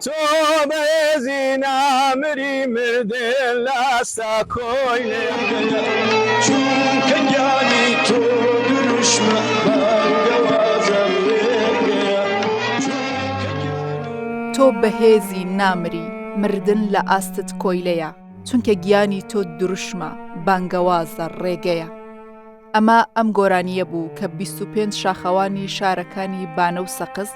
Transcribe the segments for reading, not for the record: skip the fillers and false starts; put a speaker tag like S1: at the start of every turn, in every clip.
S1: تۆ بەهێزی نامری مردن لە ئاستا کۆیلێگەیە چونکە گیانی تۆ دروشمە بانگەوازەم لێگەیە
S2: تۆ بەهێزی نامری مردن لە ئاستت کۆیلەیە چونکە گیانی تۆ دروشمە بانگەوازە ڕێگەیە. ئەمە ئەم گۆرانیە بوو کە 25 شاخەوانی شارەکانی بانە و سەقز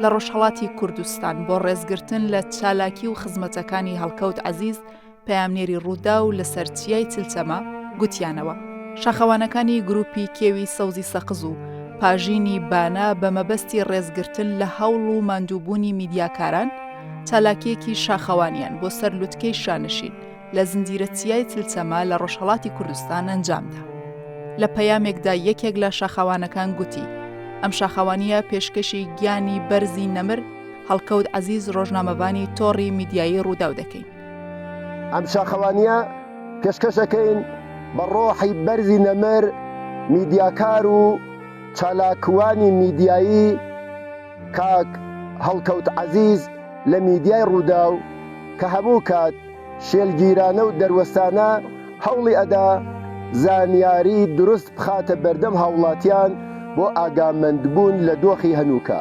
S2: لە ڕۆژهەڵاتی کوردستان بۆ ڕێزگرتن لە چالاکی و خزمەتەکانی هەڵکەوت عەزیز پەیامنێری ڕوودا و لەسەر چیای چلچەمە گوتیانەوە شاخەوانەکانی گروپی کێوی سەوزی سەقز و پاژینی بانە بە مەبەستی ڕێزگرتن لە هەوڵ و ماندووبوونی میدیاکاران چالاکیەکی شاخەوانیان بۆ سەر لوتکەی شانشین لە زنجیرە چیای چلچەمە لە ڕۆژهەڵاتی کوردستان ئەنجامدا. لە پەیامێکدا یەکێک لە شاخەوانەکان گوتی ئەم شاخەوانیە پێشکەشی گیانی بەرزی نەمر هەڵکەوت عەزیز ڕۆژنامەوانی تۆڕی میدیایی ڕووداو دەکەین.
S3: ئەم شاخەوانیە پێشکەشەکەین بە ڕۆحی بەرزی نەمر میدیاکار و چالاکوانی میدیایی کاک هەڵکەوت عەزیز لە میدیای ڕووداو کە هەموو کات شێلگیرانە و دەروەستانە هەوڵی ئەدا زانیاری دروست بخاتە بەردەم هاوڵاتیان بۆ ئاگامەندبوون لە دۆخی هەنووکە.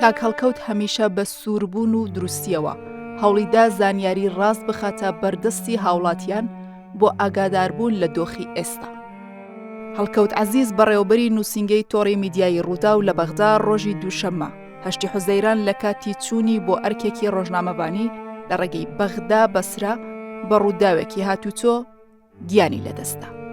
S2: کاک هەڵکەوت هەمیشە بە سووربوون و دروستیەوە هەوڵیدا زانیاری ڕاست بخاتە بەردەستی هاوڵاتیان بۆ ئاگاداربوون لە دۆخی ئێستا. هەڵکەوت عەزیز بەڕێوەبەری نووسینگەی تۆڕی میدیایی ڕوودا و لە بەغدا ڕۆژی دووشەممە 8 حوزەیران لە کاتی چوونی بۆ ئەرکێکی ڕۆژنامەوانی لە ڕێگەی بەغدا بەسرا بە ڕووداوێکی هاتوچۆ گیانی لەدەستا.